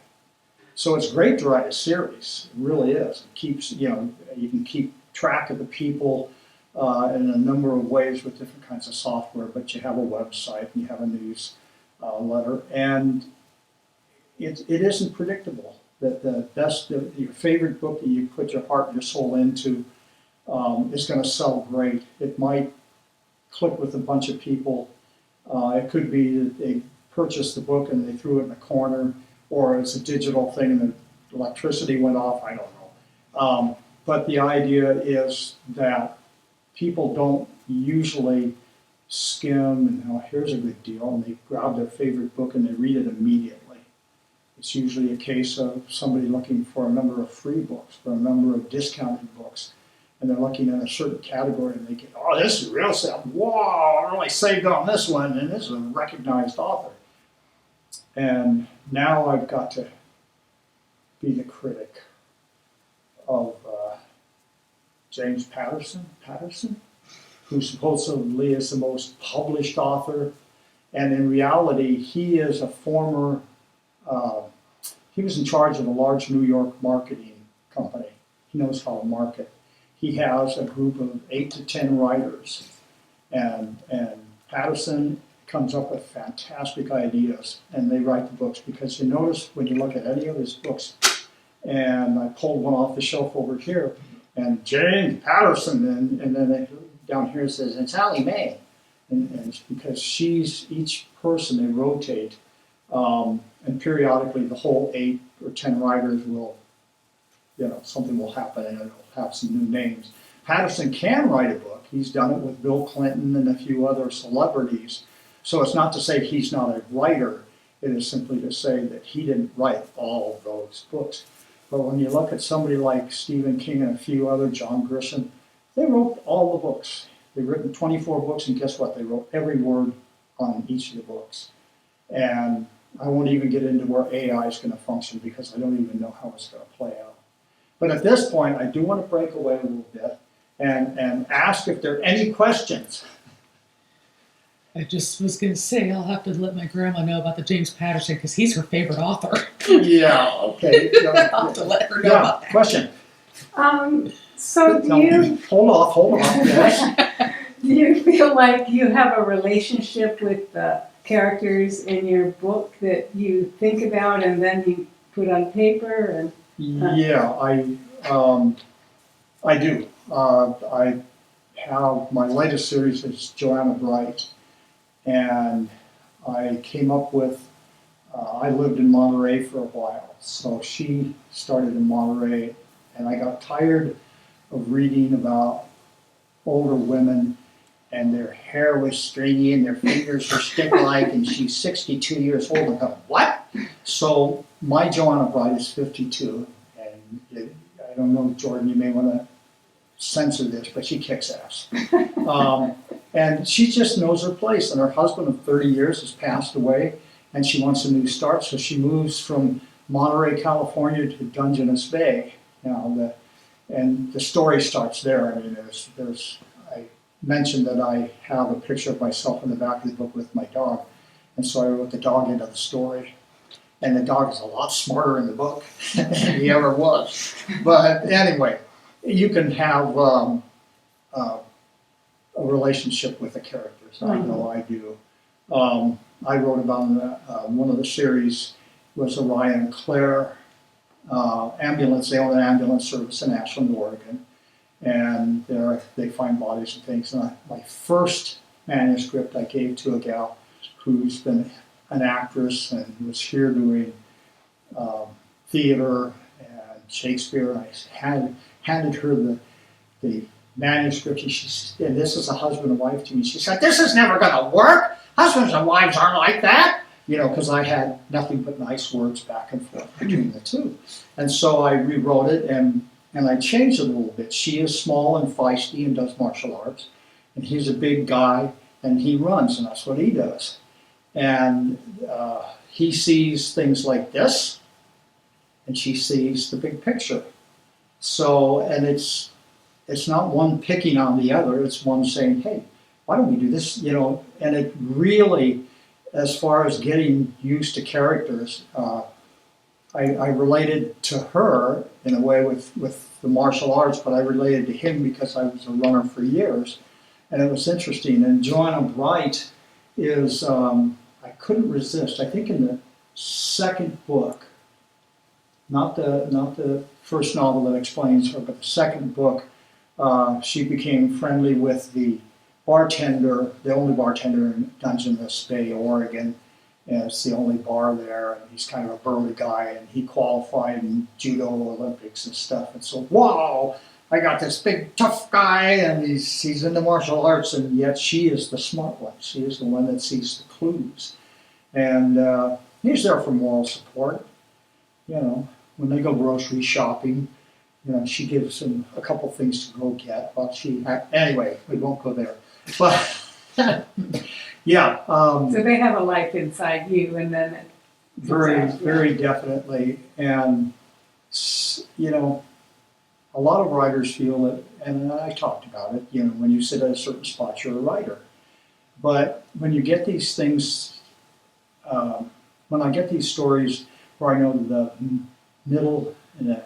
Speaker 2: So it's great to write a series. It really is. It keeps, you can keep track of the people in a number of ways with different kinds of software, but you have a website and you have a news letter, and it isn't predictable. The best, your favorite book that you put your heart and your soul into is going to sell great. It might click with a bunch of people. It could be that they purchased the book and they threw it in the corner, or it's a digital thing and the electricity went off. I don't know. But the idea is that people don't usually skim and, oh, here's a good deal, and they grab their favorite book and they read it immediately. It's usually a case of somebody looking for a number of free books or a number of discounted books, and they're looking at a certain category and they get, oh, this is real sale. Whoa, I really saved on this one, and this is a recognized author. And now I've got to be the critic of James Patterson, who supposedly is the most published author, and in reality, he is a former, he was in charge of a large New York marketing company. He knows how to market. He has a group of 8 to 10 writers, and Patterson comes up with fantastic ideas, and they write the books, because you notice when you look at any of his books, and I pulled one off the shelf over here, and James Patterson, and then down here it says, it's Allie Mae. And it's because each person, they rotate, and periodically the whole 8 or 10 writers will, something will happen and it'll have some new names. Patterson can write a book. He's done it with Bill Clinton and a few other celebrities. So it's not to say he's not a writer. It is simply to say that he didn't write all of those books. But when you look at somebody like Stephen King and a few other, John Grisham, they wrote all the books. They've written 24 books, and guess what? They wrote every word on each of the books. And I won't even get into where AI is going to function, because I don't even know how it's going to play out. But at this point, I do want to break away a little bit and ask if there are any questions.
Speaker 3: I just was going to say, I'll have to let my grandma know about the James Patterson, because he's her favorite author.
Speaker 2: Yeah, okay.
Speaker 3: I'll have to let her know about that.
Speaker 2: Question.
Speaker 4: So do you
Speaker 2: Hold off, yes.
Speaker 4: do you feel like you have a relationship with the characters in your book that you think about and then you put on paper? And
Speaker 2: Yeah, I do. I have, my latest series is Joanna Bright, and I came up with, I lived in Monterey for a while, so she started in Monterey, and I got tired of reading about older women, and their hair was stringy and their fingers were stick-like, and she's 62 years old. And I thought, what? So my Joanna Bright is 52, and I don't know, Jordan, you may want to censor this, but she kicks ass. And she just knows her place, and her husband of 30 years has passed away, and she wants a new start, so she moves from Monterey, California to Dungeness Bay. Now, and the story starts there. I mean, I mentioned that I have a picture of myself in the back of the book with my dog, and so I wrote the dog into the story. And the dog is a lot smarter in the book than he ever was. But anyway, you can have a relationship with the characters. I know I do. I wrote about one of the series was Orion and Claire ambulance. They own an ambulance service in Ashland, Oregon, and they find bodies and things. And my first manuscript I gave to a gal who's been an actress and was here doing theater and Shakespeare. And I handed her the manuscript, and this is a husband and wife to me. She said, "This is never going to work. Husbands and wives aren't like that." Because I had nothing but nice words back and forth between the two. And so I rewrote it, and I changed it a little bit. She is small and feisty and does martial arts, and he's a big guy, and he runs, and that's what he does. And he sees things like this, and she sees the big picture. So, and it's not one picking on the other, it's one saying, hey, why don't we do this? And it really, as far as getting used to characters, I related to her in a way with the martial arts, but I related to him because I was a runner for years. And it was interesting. And Joanna Bright is, I couldn't resist. I think in the second book, not the first novel that explains her, but the second book, she became friendly with the bartender, the only bartender in Dungeness Bay, Oregon. And it's the only bar there, and he's kind of a burly guy, and he qualified in judo Olympics and stuff. And so, wow, I got this big tough guy, and he's into martial arts, and yet she is the smart one. She is the one that sees the clues. And he's there for moral support. You know, when they go grocery shopping, you know, she gives him a couple things to go get. But anyway, we won't go there. But yeah.
Speaker 4: So they have a life inside you, and then it
Speaker 2: very definitely. And you know, a lot of writers feel that, and I talked about it. You know, when you sit at a certain spot, you're a writer. But when you get these things, when I get these stories where I know the middle and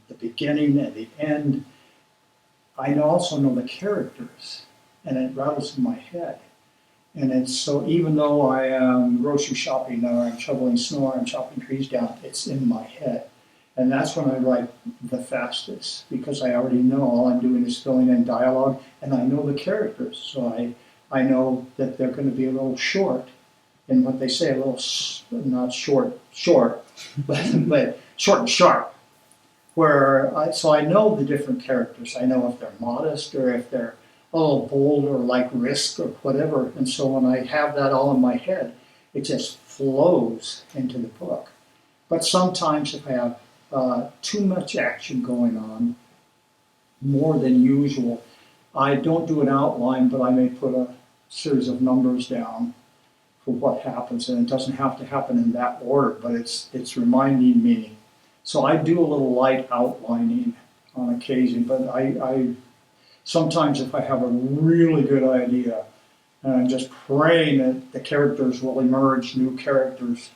Speaker 2: the beginning and the end, I also know the characters, and it rattles in my head. And it's so, even though I am grocery shopping or I'm shoveling snow or I'm chopping trees down, it's in my head. And that's when I write the fastest, because I already know all I'm doing is filling in dialogue, and I know the characters. So I know that they're going to be a little short in what they say, a little, not short, but short and sharp. So I know the different characters. I know if they're modest or if they're a little bold or like risk or whatever. And so when I have that all in my head, it just flows into the book. But sometimes if I have too much action going on, more than usual, I don't do an outline, but I may put a series of numbers down for what happens. And it doesn't have to happen in that order, but it's reminding me. So I do a little light outlining on occasion, but I sometimes if I have a really good idea, and I'm just praying that the characters will emerge, new characters,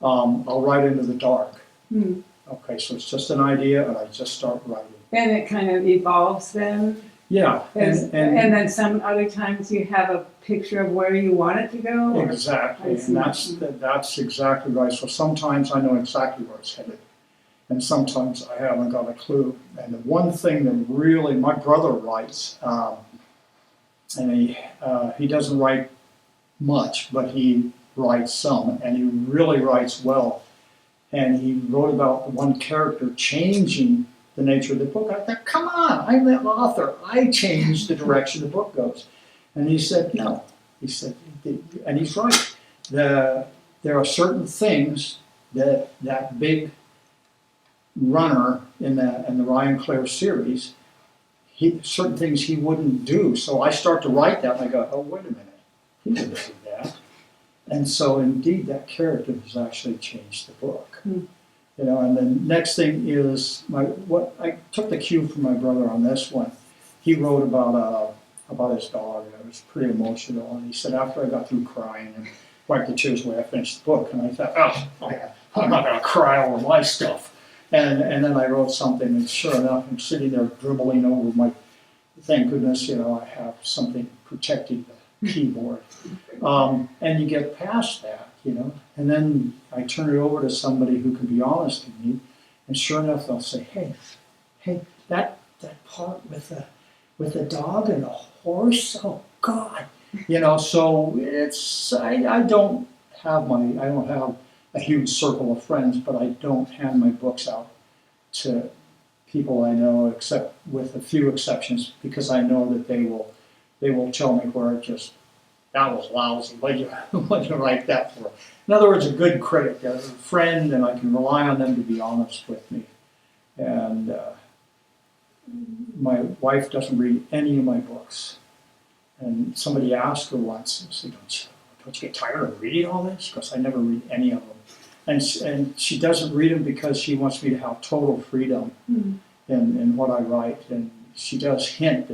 Speaker 2: I'll write into the dark.
Speaker 4: Hmm.
Speaker 2: Okay, so it's just an idea, and I just start writing.
Speaker 4: And it kind of evolves then.
Speaker 2: Yeah,
Speaker 4: And then some other times you have a picture of where you want it to go. Or?
Speaker 2: exactly,
Speaker 4: I see.
Speaker 2: and that's exactly right. So sometimes I know exactly where it's headed, and sometimes I haven't got a clue. And the one thing that really, my brother writes, and he doesn't write much, but he writes some, and he really writes well. And he wrote about one character changing the nature of the book. I thought, come on, I'm the author. I change the direction the book goes. And he said, no. He said, and he's right. There are certain things that big runner in the Ryan Clare series, certain things he wouldn't do. So I start to write that, and I go, oh, wait a minute. He wouldn't do that. And so, indeed, that character has actually changed the book.
Speaker 4: Hmm.
Speaker 2: You know, and the next thing is I took the cue from my brother on this one. He wrote about his dog, and it was pretty emotional. And he said after I got through crying and wiped the tears away, I finished the book, and I thought, I'm not going to cry over my stuff. And then I wrote something, and sure enough, I'm sitting there dribbling over my. Thank goodness, you know, I have something protecting the keyboard. And you get past that, you know, and then I turn it over to somebody who can be honest with me, and sure enough, they'll say, hey, that part with the dog and the horse, oh God, you know. So it's I don't have a huge circle of friends, but I don't hand my books out to people I know, except with a few exceptions, because I know that they will tell me where it just. That was lousy. What you write that for? In other words, a good critic, a friend, and I can rely on them to be honest with me. And my wife doesn't read any of my books. And somebody asked her once, I said, don't you get tired of reading all this? Because I never read any of them. And she doesn't read them because she wants me to have total freedom in what I write. And she does hint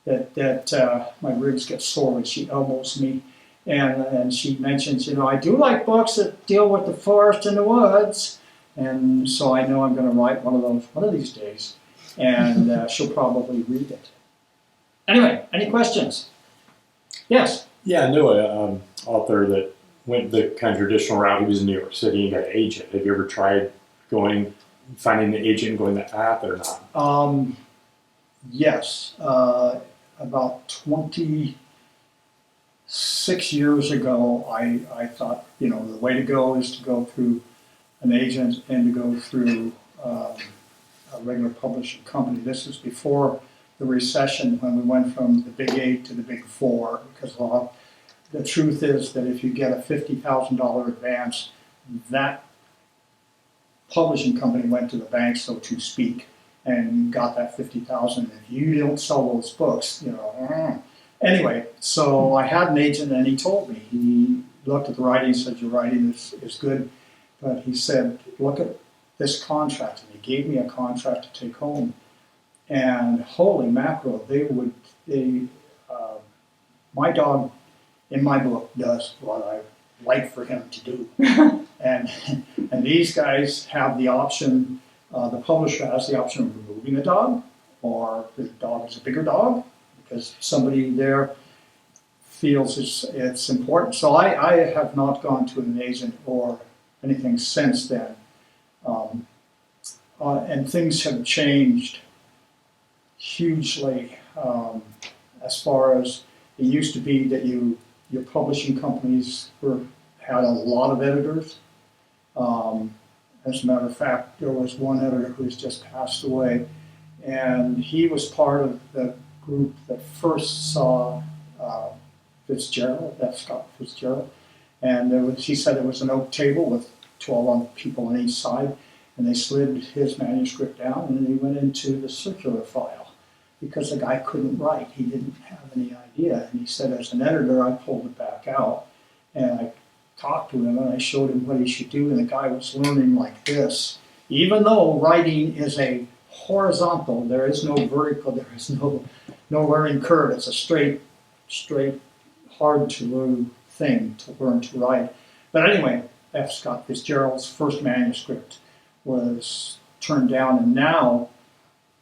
Speaker 2: that my ribs get sore when she elbows me, and she mentions, you know, I do like books that deal with the forest and the woods, And so I know I'm going to write one of those one of these days, and she'll probably read it. Anyway, any questions? Yes.
Speaker 5: Yeah, I knew a author that went the kind of traditional route. He was in New York City and got an agent. Have you ever tried finding the agent and going that path or not?
Speaker 2: Yes. About 26 years ago, I thought, the way to go is to go through an agent and to go through a regular publishing company. This is before the recession when we went from the big 8 to the big 4, because the truth is that if you get a $50,000 advance, that publishing company went to the bank, so to speak, and got that 50,000. If you don't sell those books, Anyway, so I had an agent, and he told me, he looked at the writing, said, your writing is good, but he said, look at this contract, and he gave me a contract to take home, and holy mackerel, my dog in my book does what I like for him to do. and these guys have the option, the publisher has the option of removing the dog, or the dog is a bigger dog, because somebody there feels it's important. So I have not gone to an agent or anything since then. And things have changed hugely, as far as it used to be that your publishing companies had a lot of editors. As a matter of fact, there was one editor who's just passed away, and he was part of the group that first saw Fitzgerald, that's Scott Fitzgerald, and he said there was an oak table with 12 people on each side, and they slid his manuscript down, and then he went into the circular file, because the guy couldn't write, he didn't have any idea, and he said, as an editor, I pulled it back out, and I talked to him, and I showed him what he should do, and the guy was learning like this. Even though writing is a horizontal, there is no vertical, there is no learning curve, it's a straight, hard to learn thing to learn to write. But anyway, F. Scott Fitzgerald's first manuscript was turned down, and now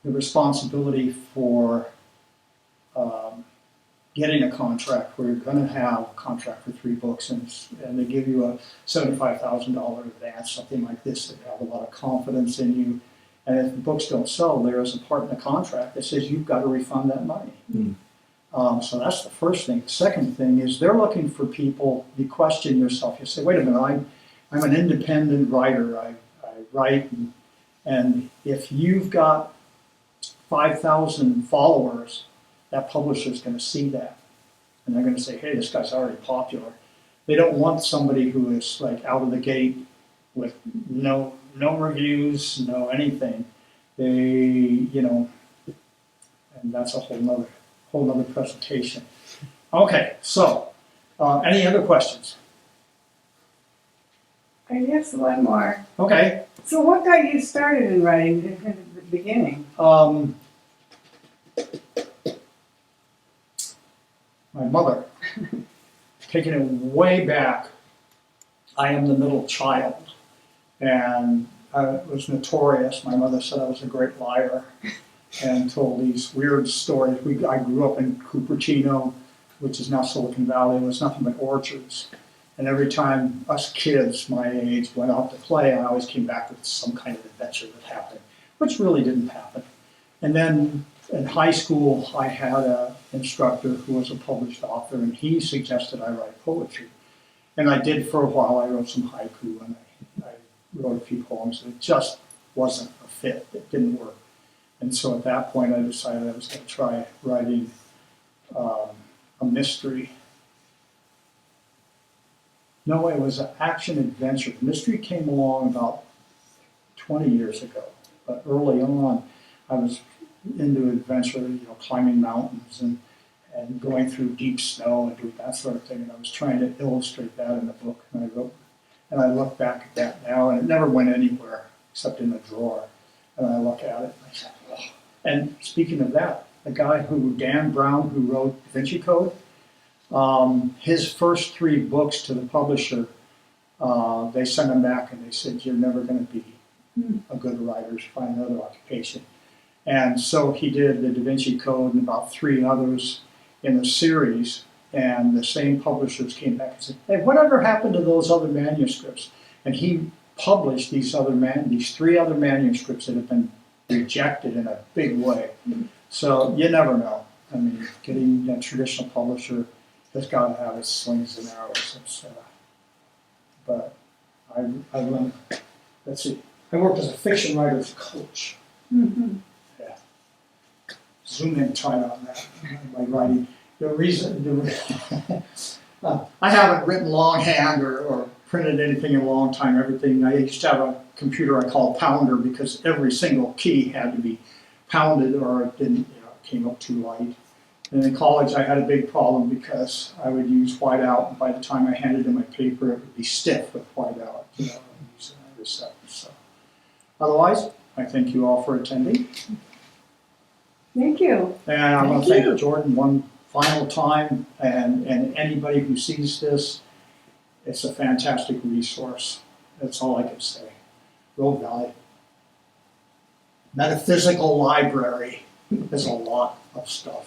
Speaker 2: the responsibility for getting a contract where you're going to have a contract for 3 books, and they give you a $75,000 advance, something like this, that have a lot of confidence in you. And if the books don't sell, there is a part in the contract that says you've got to refund that money. So that's the first thing. The second thing is they're looking for people. You question yourself. You say, wait a minute, I'm an independent writer. I write, and if you've got 5,000 followers, that publisher's going to see that, and they're going to say, hey, this guy's already popular. They don't want somebody who is like out of the gate with no reviews, no anything. And that's a whole nother presentation. Okay, so any other questions?
Speaker 4: I guess one more.
Speaker 2: Okay.
Speaker 4: So what got you started in writing at the beginning?
Speaker 2: My mother, taking it way back, I am the middle child, and I was notorious. My mother said I was a great liar and told these weird stories. I grew up in Cupertino, which is now Silicon Valley. It was nothing but orchards. And every time us kids my age went out to play, I always came back with some kind of adventure that happened, which really didn't happen. And then in high school, I had an instructor who was a published author, and he suggested I write poetry. And I did for a while. I wrote some haiku, and I wrote a few poems, and it just wasn't a fit. It didn't work. And so at that point, I decided I was going to try writing a mystery. No, it was an action adventure. The mystery came along about 20 years ago, but early on, I was into adventure, climbing mountains and going through deep snow and doing that sort of thing. And I was trying to illustrate that in the book, and I look back at that now, and it never went anywhere except in a drawer. And I look at it and I say, oh. And speaking of that, the guy Dan Brown, who wrote Da Vinci Code, his first 3 books to the publisher, they sent him back and they said, you're never going to be a good writer, find another occupation. And so he did the Da Vinci Code and about 3 others in a series, and the same publishers came back and said, hey, whatever happened to those other manuscripts? And he published these 3 other manuscripts that have been rejected in a big way. So you never know. I mean, getting a traditional publisher has got to have its slings and arrows. But I learned, let's see, I worked as a fiction writer's coach.
Speaker 4: Mhm.
Speaker 2: Yeah. Zoom in tight on that, my writing. I haven't written longhand or printed anything in a long time. Everything, I used to have a computer I call Pounder because every single key had to be pounded or it didn't, it came up too light. And in college I had a big problem because I would use whiteout, and by the time I handed in my paper it would be stiff with whiteout, using every second. So otherwise, I thank you all for attending.
Speaker 4: Thank you.
Speaker 2: And I'm going to
Speaker 3: Thank you.
Speaker 2: thank Jordan one final time, and anybody who sees this, it's a fantastic resource. That's all I can say. Real value. Metaphysical library is a lot of stuff.